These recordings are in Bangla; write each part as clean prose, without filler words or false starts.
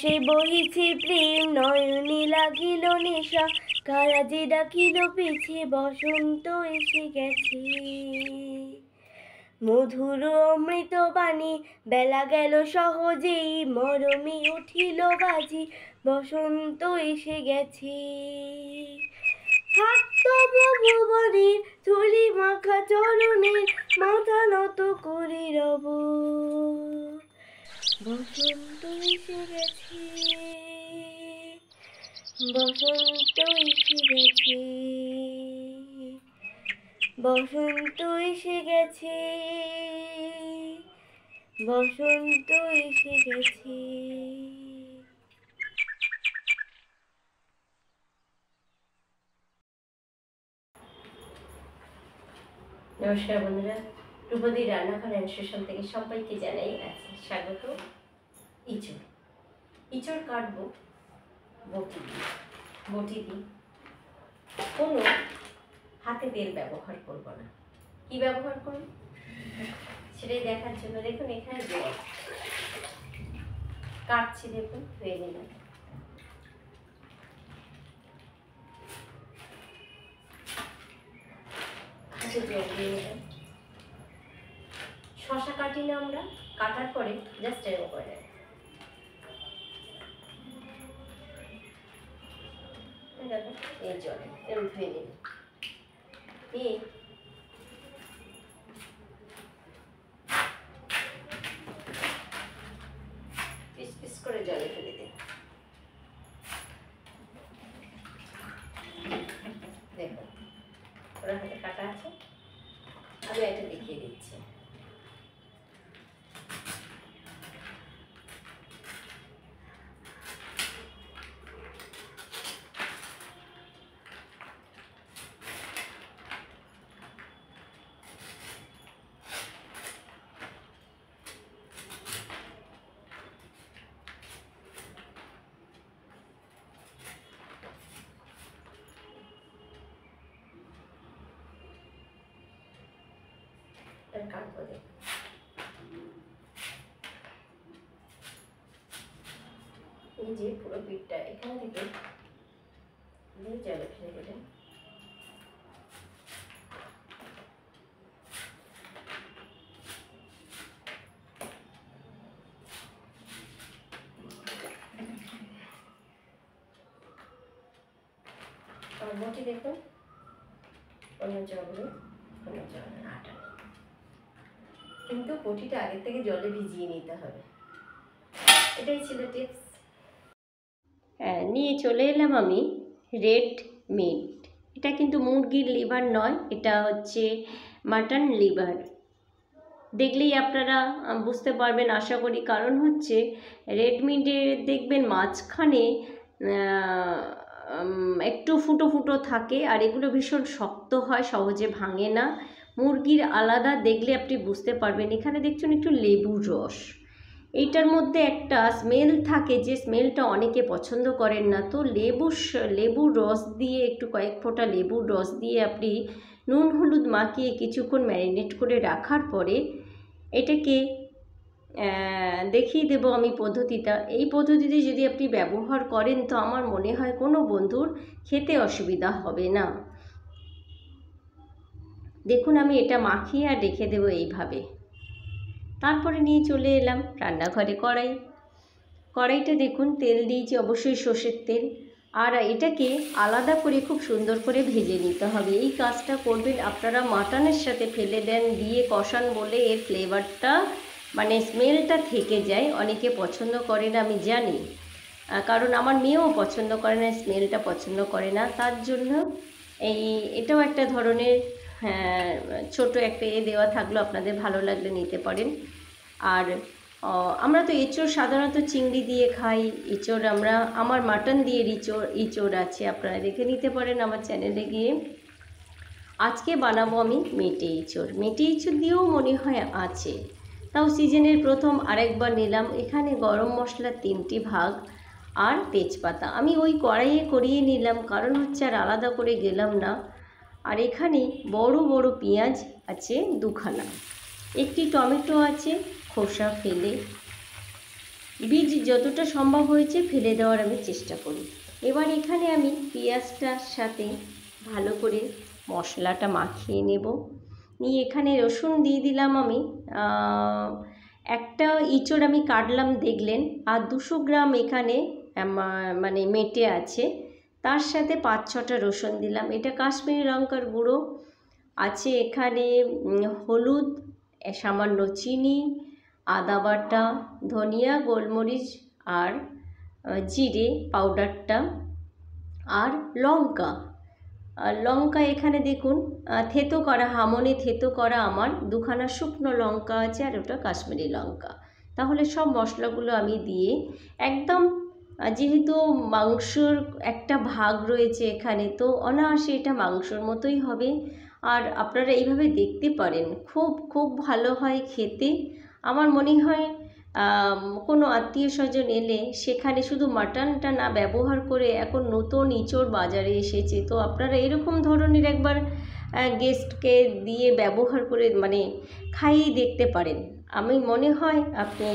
সে বহিছে প্রেম নয়নে লাগিল নেশা, কারা যে ডাকিল পিছে বসন্ত এসে গেছে। মধুর অমৃত বাণী বেলা গেল সহজেই, মরমে উঠিল বাজি বসন্ত এসে গেছে। থাকতব ভুবনের ধুলি মাখা চরণে মাথা নত করে রব, বসন্ত এসে গেছে, বসন্ত এসে গেছে, বসন্ত এসে গেছে, বসন্ত এসে গেছে। নমস্কার বন্ধুরা, রূপদী রান্নাঘর অ্যান্ড সোশ্যাল থেকে সবাইকে জানাই স্বাগত। ইঁচড় কাটবো বটি দিয়ে। কোনো হাতে তেল ব্যবহার করব না। কি ব্যবহার করব সেটাই দেখার জন্য দেখুন এখানে জল কাটছি, দেখুন হয়ে নিলাম। শশা কাটি না আমরা, কাটার পরে জাস্ট এরকম করে এই জলে এরকম ধুয়ে নিন, নিয়ে পিস পিস করে জলে ফেলে দিন। দেখুন ওরা হাতে কাটা আছে, আমি এটা দেখিয়ে দিচ্ছি। কাটবো এই যে পুরো পিঠটা এখান থেকে জলে ফেলে দেবেন। আর বটি দেখুন অন্য জলে আটা, কিন্তু বটিটা আগে থেকে জলে ভিজিয়ে নিতে হবে। এটাই ছিল টিপস। হ্যাঁ, নিয়ে চলে এলাম আমি রেড মিট। এটা কিন্তু মুরগির লিভার নয়, এটা হচ্ছে মাটন লিভার। দেখলেই আপনারা বুঝতে পারবেন আশা করি, কারণ হচ্ছে রেড মিটের দেখবেন মাঝখানে একটু ফুটো ফুটো থাকে, আর এগুলো ভীষণ শক্ত হয়, সহজে ভাঙে না। মুরগির আলাদা দেখলে আপনি বুঝতে পারবেন। এখানে দেখছেন একটু লেবুর রস, এইটার মধ্যে একটা স্মেল থাকে, যে স্মেলটা অনেকে পছন্দ করেন না। তো লেবুর রস দিয়ে, একটু কয়েক ফোঁটা লেবুর রস দিয়ে আপনি নুন হলুদ মাখিয়ে কিছুক্ষণ ম্যারিনেট করে রাখার পরে এটাকে দেখিয়ে দেবো আমি পদ্ধতিটা। এই পদ্ধতিতে যদি আপনি ব্যবহার করেন তো আমার মনে হয় কোনো বন্ধুর খেতে অসুবিধা হবে না। দেখুন আমি এটা মাখিয়ে আর রেখে দেবো এইভাবে। তারপরে নিয়ে চলে এলাম রান্নাঘরে কড়াইটা দেখুন তেল দিয়েছি, অবশ্যই সর্ষের তেল। আর এটাকে আলাদা করে খুব সুন্দর করে ভেজে নিতে হবে। এই কাজটা করবেন আপনারা মাটনের সাথে ফেলে দেন দিয়ে কষান বলে এর ফ্লেভারটা মানে স্মেলটা থেকে যায়। অনেকে পছন্দ করে না আমি জানি, কারণ আমার মেয়েও পছন্দ করে না, স্মেলটা পছন্দ করে না। তার জন্য এটাও একটা ধরনের ছোট একটা দেওয়া থাকলো, আপনাদের ভালো লাগলে নিতে পারেন। আর আমরা তো এঁচোড় সাধারণত চিংড়ি দিয়ে খাই, এঁচোড় আমার মাটন দিয়ে এঁচোড় আছে, আপনারা দেখে নিতে পারেন আমার চ্যানেলে গিয়ে। আজকে বানাবো আমি মেটে এঁচোড় দিয়েও মনে হয় আছে, তাও সিজনের প্রথম আরেকবার নিলাম। এখানে গরম মশলা 3টি ভাগ আর তেজপাতা আমি ওই কড়াইয়ে করিয়ে নিলাম, কারণ হচ্ছে আর আলাদা করে গেলাম না। আর এখানে বড় বড় পেঁয়াজ আছে 2খানা, একটি টমেটো আছে খোসা ফেলে, বীজ যতটা সম্ভব হয়েছে ফেলে দেওয়ার আমি চেষ্টা করি। এবার এখানে আমি পেঁয়াজটার সাথে ভালো করে মশলাটা মাখিয়ে নেব। নিয়ে এখানে রসুন দিয়ে দিলাম আমি, একটা ইঁচড় আমি কাটলাম দেখলেন, আর 200 গ্রাম এখানে মানে মেটে আছে, তার সাথে 5-6টা রসুন দিলাম। এটা কাশ্মীরি লঙ্কার গুঁড়ো আছে এখানে, হলুদ, সামান্য চিনি, আদা বাটা, ধনিয়া, গোলমরিচ আর জিরে পাউডারটা, আর লঙ্কা এখানে দেখুন থেতো করা, হামনে থেতো করা আমার 2খানা শুকনো লঙ্কা আছে, আর ওটা কাশ্মীরি লঙ্কা। তাহলে সব মশলাগুলো আমি দিয়ে একদম, যেহেতু মাংসর একটা ভাগ রয়েছে এখানে, তো অনায়াসে এটা মাংসর মতোই হবে। আর আপনারা এইভাবে দেখতে পারেন, খুব খুব ভালো হয় খেতে। আমার মনে হয় কোনো আত্মীয় স্বজন এলে সেখানে শুধু মাটনটা না ব্যবহার করে এখন নতুন ইঁচড় বাজারে এসেছে, তো আপনারা এরকম ধরনের একবার গেস্টকে দিয়ে ব্যবহার করে মানে খাইয়ে দেখতে পারেন। আমি মনে হয় আপনি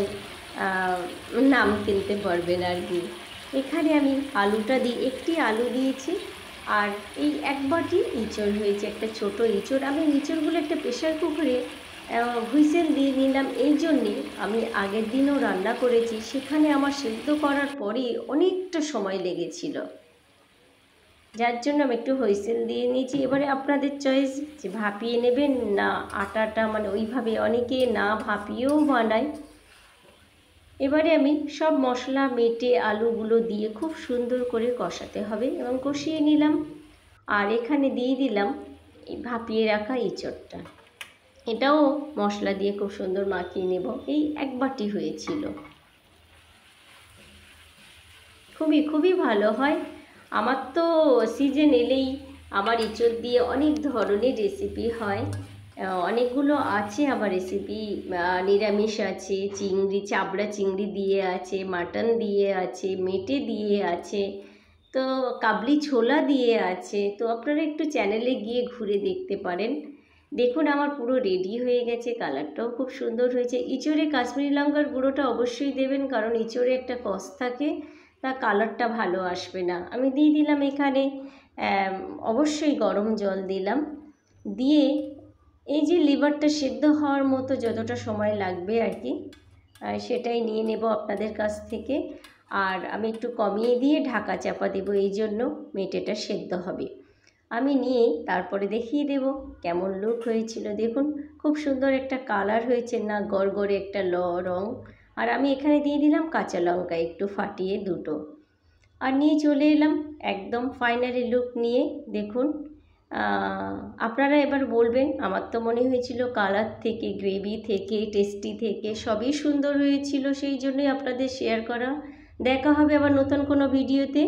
নাম কিনতে পারবেন আর কি। এখানে আমি আলুটা দিই, একটি আলু দিয়েছি, আর এই 1 বাটি ইঁচড় হয়েছে, একটা ছোট ইঁচড়। আমি ইঁচড়গুলো একটা প্রেশার কুকারে হুইসেল দিয়ে নিলাম। এই জন্যে আমি আগের দিনও রান্না করেছি, সেখানে আমার সেদ্ধ করার পরেই অনেকটা সময় লেগেছিল, যার জন্য আমি একটু হুইসেল দিয়ে নিয়েছি। এবারে আপনাদের চয়েস যে ভাপিয়ে নেবেন না আটাটা, মানে ওইভাবে অনেকে না ভাপিয়েও বানায়। এবারে আমি সব মশলা মেটে আলুগুলো দিয়ে খুব সুন্দর করে কষাতে হবে এবং কষিয়ে নিলাম। আর এখানে দিয়ে দিলাম এই ভাপিয়ে রাখা ইঁচড়টা, এটাও মশলা দিয়ে খুব সুন্দর মাখিয়ে নেব। এই 1 বাটি হয়েছিল, খুবই খুবই ভালো হয়। আমার তো সিজন এলেই আমার ইঁচড় দিয়ে অনেক ধরনের রেসিপি হয়, অনেকগুলো আছে আমার রেসিপি। নিরামিষ আছে, চিংড়ি, চাবড়া চিংড়ি দিয়ে আছে, মাটন দিয়ে আছে, মেটে দিয়ে আছে, তো কাবলি ছোলা দিয়ে আছে। তো আপনারা একটু চ্যানেলে গিয়ে ঘুরে দেখতে পারেন। দেখুন আমার পুরো রেডি হয়ে গেছে, কালারটাও খুব সুন্দর হয়েছে। ইঁচড়ে কাশ্মীরি লঙ্কার গুঁড়োটা অবশ্যই দেবেন, কারণ ইঁচড়ে একটা কষ থাকে, তা কালারটা ভালো আসবে না। আমি দিয়ে দিলাম এখানে অবশ্যই গরম জল দিলাম, দিয়ে এই যে লিভারটা সেদ্ধ হওয়ার মতো যতটা সময় লাগবে আর কি, সেটাই নিয়ে নেব আপনাদের কাছ থেকে। আর আমি একটু কমিয়ে দিয়ে ঢাকা চাপা দেবো, এই জন্য মেটেটা সেদ্ধ হবে। আমি নিয়ে তারপরে দেখিয়ে দেব কেমন লুক হয়েছিল। দেখুন খুব সুন্দর একটা কালার হয়েছে না, গড়গড়ে একটা রং। আর আমি এখানে দিয়ে দিলাম কাঁচা লঙ্কা একটু ফাটিয়ে 2টো, আর নিয়ে চলে এলাম একদম ফাইনালি লুক নিয়ে। দেখুন আপনারা এবার বলবেন, আমার তো মনে হয়েছিল কালার থেকে, গ্রেভি থেকে, টেস্টি থেকে সবই সুন্দর হয়েছিল, সেই জন্যই আপনাদের শেয়ার করা। দেখা হবে আবার নতুন কোনো ভিডিওতে।